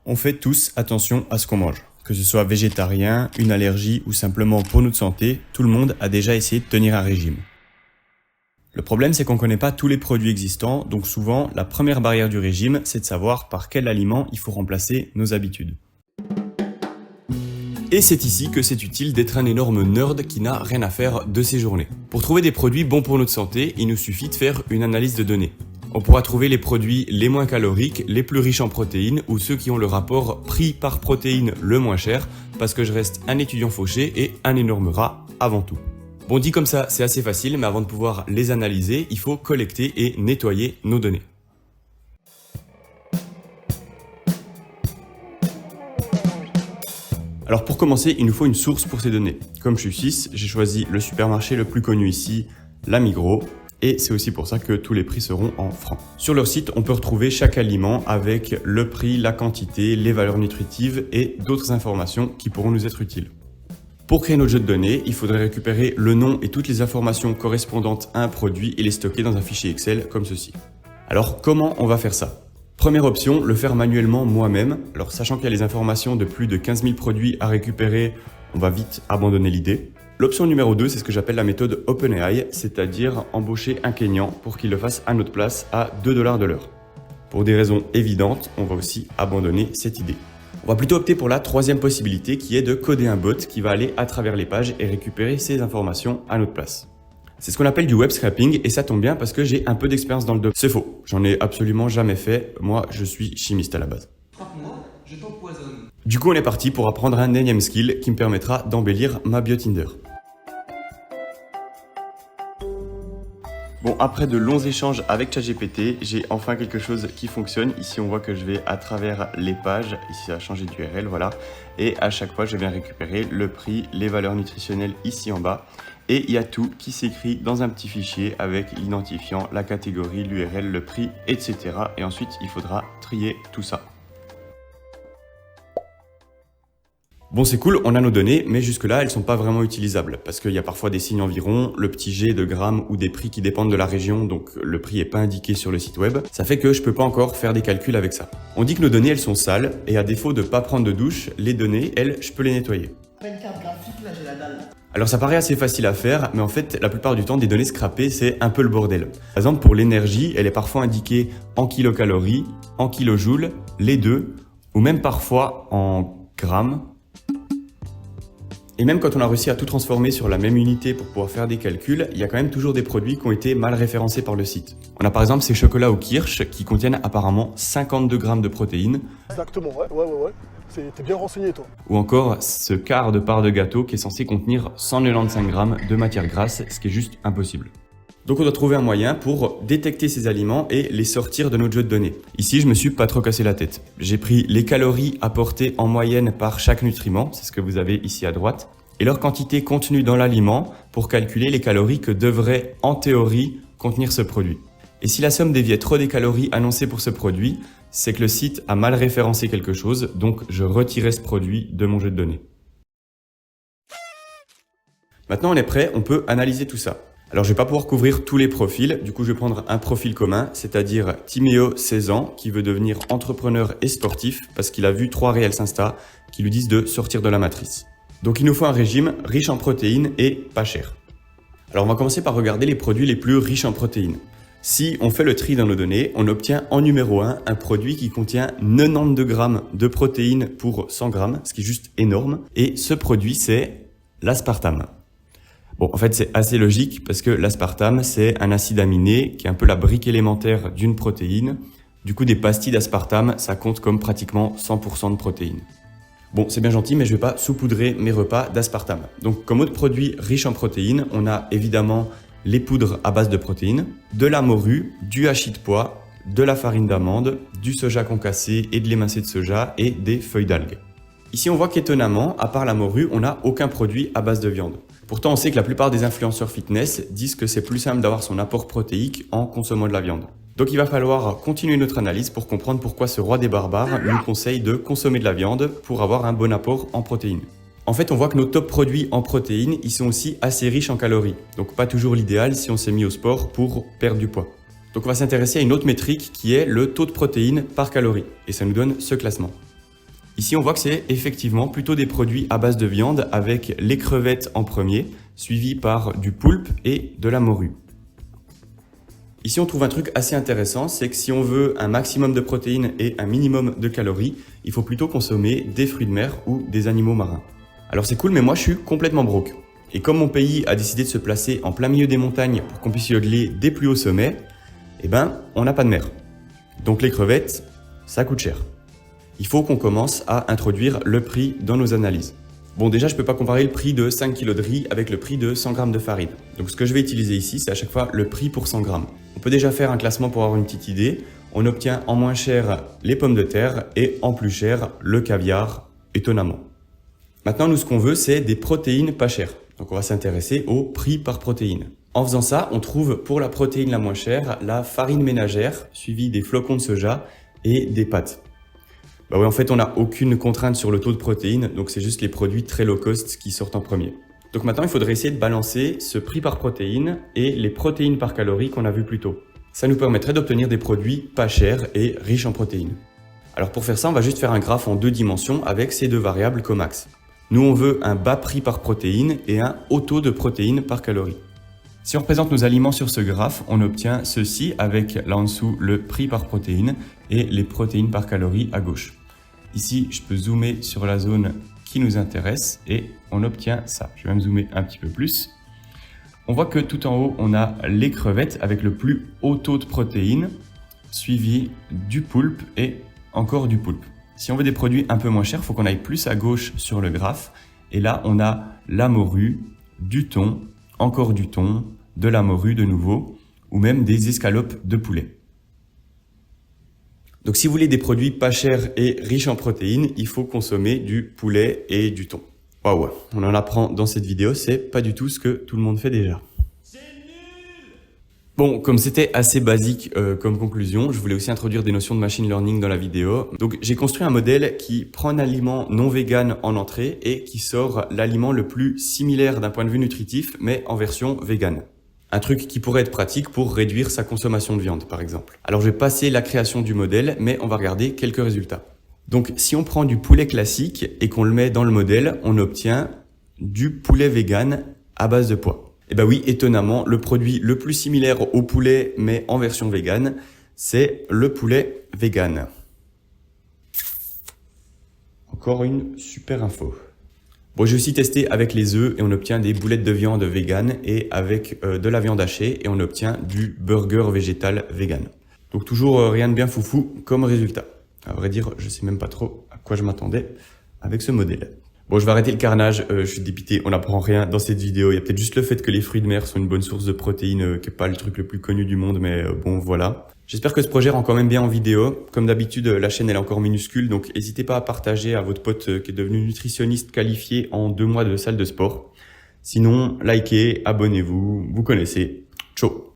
On fait tous attention à ce qu'on mange. Que ce soit végétarien, une allergie ou simplement pour notre santé, tout le monde a déjà essayé de tenir un régime. Le problème, c'est qu'on ne connaît pas tous les produits existants, donc souvent, la première barrière du régime, c'est de savoir par quel aliment il faut remplacer nos habitudes. Et c'est ici que c'est utile d'être un énorme nerd qui n'a rien à faire de ses journées. Pour trouver des produits bons pour notre santé, il nous suffit de faire une analyse de données. On pourra trouver les produits les moins caloriques, les plus riches en protéines ou ceux qui ont le rapport prix par protéine le moins cher, parce que je reste un étudiant fauché et un énorme rat avant tout. Bon, dit comme ça, c'est assez facile, mais avant de pouvoir les analyser, il faut collecter et nettoyer nos données. Alors pour commencer, il nous faut une source pour ces données. Comme je suis 6, j'ai choisi le supermarché le plus connu ici, la Migros. Et c'est aussi pour ça que tous les prix seront en francs. Sur leur site, on peut retrouver chaque aliment avec le prix, la quantité, les valeurs nutritives et d'autres informations qui pourront nous être utiles. Pour créer notre jeu de données, il faudrait récupérer le nom et toutes les informations correspondantes à un produit et les stocker dans un fichier Excel comme ceci. Alors comment on va faire ça ? Première option, le faire manuellement moi-même. Alors sachant qu'il y a les informations de plus de 15 000 produits à récupérer, on va vite abandonner l'idée. L'option numéro 2, c'est ce que j'appelle la méthode OpenAI, c'est-à-dire embaucher un Kényan pour qu'il le fasse à notre place à 2 $ de l'heure. Pour des raisons évidentes, on va aussi abandonner cette idée. On va plutôt opter pour la troisième possibilité qui est de coder un bot qui va aller à travers les pages et récupérer ces informations à notre place. C'est ce qu'on appelle du web scraping et ça tombe bien parce que j'ai un peu d'expérience dans le domaine. C'est faux, j'en ai absolument jamais fait, moi je suis chimiste à la base. Frappe-moi, je t'empoisonne. Du coup on est parti pour apprendre un énième skill qui me permettra d'embellir ma bio Tinder. Bon, après de longs échanges avec ChatGPT, j'ai enfin quelque chose qui fonctionne. Ici, on voit que je vais à travers les pages. Ici, ça a changé d'URL, voilà. Et à chaque fois, je viens récupérer le prix, les valeurs nutritionnelles ici en bas. Et il y a tout qui s'écrit dans un petit fichier avec l'identifiant, la catégorie, l'URL, le prix, etc. Et ensuite, il faudra trier tout ça. Bon, c'est cool, on a nos données, mais jusque-là, elles sont pas vraiment utilisables parce qu'il y a parfois des signes environ, le petit G de grammes ou des prix qui dépendent de la région, donc le prix est pas indiqué sur le site web. Ça fait que je peux pas encore faire des calculs avec ça. On dit que nos données, elles sont sales et à défaut de pas prendre de douche, les données, elles, je peux les nettoyer. Pas une carte graphique, là j'ai la dalle. Alors ça paraît assez facile à faire, mais en fait, la plupart du temps, des données scrappées, c'est un peu le bordel. Par exemple, pour l'énergie, elle est parfois indiquée en kilocalories, en kilojoules, les deux, ou même parfois en grammes. Et même quand on a réussi à tout transformer sur la même unité pour pouvoir faire des calculs, il y a quand même toujours des produits qui ont été mal référencés par le site. On a par exemple ces chocolats au kirsch qui contiennent apparemment 52 grammes de protéines. Exactement, ouais. T'es bien renseigné, toi. Ou encore ce quart de part de gâteau qui est censé contenir 195 grammes de matière grasse, ce qui est juste impossible. Donc on doit trouver un moyen pour détecter ces aliments et les sortir de notre jeu de données. Ici, je me suis pas trop cassé la tête. J'ai pris les calories apportées en moyenne par chaque nutriment, c'est ce que vous avez ici à droite, et leur quantité contenue dans l'aliment pour calculer les calories que devrait, en théorie, contenir ce produit. Et si la somme déviait trop des calories annoncées pour ce produit, c'est que le site a mal référencé quelque chose, donc je retirais ce produit de mon jeu de données. Maintenant on est prêt, on peut analyser tout ça. Alors je vais pas pouvoir couvrir tous les profils, du coup je vais prendre un profil commun, c'est-à-dire Timéo 16 ans, qui veut devenir entrepreneur et sportif parce qu'il a vu 3 Reels Insta qui lui disent de sortir de la matrice. Donc il nous faut un régime riche en protéines et pas cher. Alors on va commencer par regarder les produits les plus riches en protéines. Si on fait le tri dans nos données, on obtient en numéro 1 un produit qui contient 92 grammes de protéines pour 100 grammes, ce qui est juste énorme. Et ce produit, c'est l'aspartame. Bon, en fait, c'est assez logique parce que l'aspartame, c'est un acide aminé qui est un peu la brique élémentaire d'une protéine. Du coup, des pastilles d'aspartame, ça compte comme pratiquement 100% de protéines. Bon, c'est bien gentil, mais je vais pas saupoudrer mes repas d'aspartame. Donc, comme autre produit riche en protéines, on a évidemment les poudres à base de protéines, de la morue, du hachis de pois, de la farine d'amande, du soja concassé et de l'émincé de soja et des feuilles d'algues. Ici, on voit qu'étonnamment, à part la morue, on n'a aucun produit à base de viande. Pourtant, on sait que la plupart des influenceurs fitness disent que c'est plus simple d'avoir son apport protéique en consommant de la viande. Donc il va falloir continuer notre analyse pour comprendre pourquoi ce roi des barbares nous conseille de consommer de la viande pour avoir un bon apport en protéines. En fait, on voit que nos top produits en protéines, ils sont aussi assez riches en calories. Donc pas toujours l'idéal si on s'est mis au sport pour perdre du poids. Donc on va s'intéresser à une autre métrique qui est le taux de protéines par calorie. Et ça nous donne ce classement. Ici, on voit que c'est effectivement plutôt des produits à base de viande avec les crevettes en premier, suivi par du poulpe et de la morue. Ici, on trouve un truc assez intéressant, c'est que si on veut un maximum de protéines et un minimum de calories, il faut plutôt consommer des fruits de mer ou des animaux marins. Alors c'est cool, mais moi je suis complètement broke. Et comme mon pays a décidé de se placer en plein milieu des montagnes pour qu'on puisse yodeler des plus hauts sommets, eh ben, on n'a pas de mer. Donc les crevettes, ça coûte cher. Il faut qu'on commence à introduire le prix dans nos analyses. Bon, déjà, je peux pas comparer le prix de 5 kg de riz avec le prix de 100 g de farine. Donc ce que je vais utiliser ici, c'est à chaque fois le prix pour 100 g. On peut déjà faire un classement pour avoir une petite idée. On obtient en moins cher les pommes de terre et en plus cher le caviar, étonnamment. Maintenant, nous, ce qu'on veut, c'est des protéines pas chères. Donc on va s'intéresser au prix par protéine. En faisant ça, on trouve pour la protéine la moins chère, la farine ménagère, suivie des flocons de soja et des pâtes. Bah oui, en fait, on n'a aucune contrainte sur le taux de protéines, donc c'est juste les produits très low cost qui sortent en premier. Donc maintenant, il faudrait essayer de balancer ce prix par protéine et les protéines par calorie qu'on a vu plus tôt. Ça nous permettrait d'obtenir des produits pas chers et riches en protéines. Alors pour faire ça, on va juste faire un graphe en 2 dimensions avec ces 2 variables comme axe. Nous, on veut un bas prix par protéine et un haut taux de protéines par calorie. Si on représente nos aliments sur ce graphe, on obtient ceci avec là en dessous le prix par protéine et les protéines par calorie à gauche. Ici, je peux zoomer sur la zone qui nous intéresse et on obtient ça. Je vais même zoomer un petit peu plus. On voit que tout en haut, on a les crevettes avec le plus haut taux de protéines, suivi du poulpe et encore du poulpe. Si on veut des produits un peu moins chers, il faut qu'on aille plus à gauche sur le graphe. Et là, on a la morue, du thon, encore du thon, de la morue de nouveau, ou même des escalopes de poulet. Donc si vous voulez des produits pas chers et riches en protéines, il faut consommer du poulet et du thon. Waouh, on en apprend dans cette vidéo, c'est pas du tout ce que tout le monde fait déjà. Bon, comme c'était assez basique comme conclusion, je voulais aussi introduire des notions de machine learning dans la vidéo. Donc j'ai construit un modèle qui prend un aliment non vegan en entrée et qui sort l'aliment le plus similaire d'un point de vue nutritif, mais en version vegan. Un truc qui pourrait être pratique pour réduire sa consommation de viande, par exemple. Alors je vais passer la création du modèle, mais on va regarder quelques résultats. Donc si on prend du poulet classique et qu'on le met dans le modèle, on obtient du poulet vegan à base de pois. Et ben oui, étonnamment, le produit le plus similaire au poulet, mais en version vegan, c'est le poulet vegan. Encore une super info. Bon, j'ai aussi testé avec les œufs et on obtient des boulettes de viande vegan et avec de la viande hachée et on obtient du burger végétal vegan. Donc toujours rien de bien foufou comme résultat. À vrai dire, je sais même pas trop à quoi je m'attendais avec ce modèle. Bon, je vais arrêter le carnage, je suis dépité, on n'apprend rien dans cette vidéo. Il y a peut-être juste le fait que les fruits de mer sont une bonne source de protéines, qui est pas le truc le plus connu du monde, mais bon, voilà. J'espère que ce projet rend quand même bien en vidéo. Comme d'habitude, la chaîne elle est encore minuscule, donc n'hésitez pas à partager à votre pote qui est devenu nutritionniste qualifié en 2 mois de salle de sport. Sinon, likez, abonnez-vous, vous connaissez. Ciao.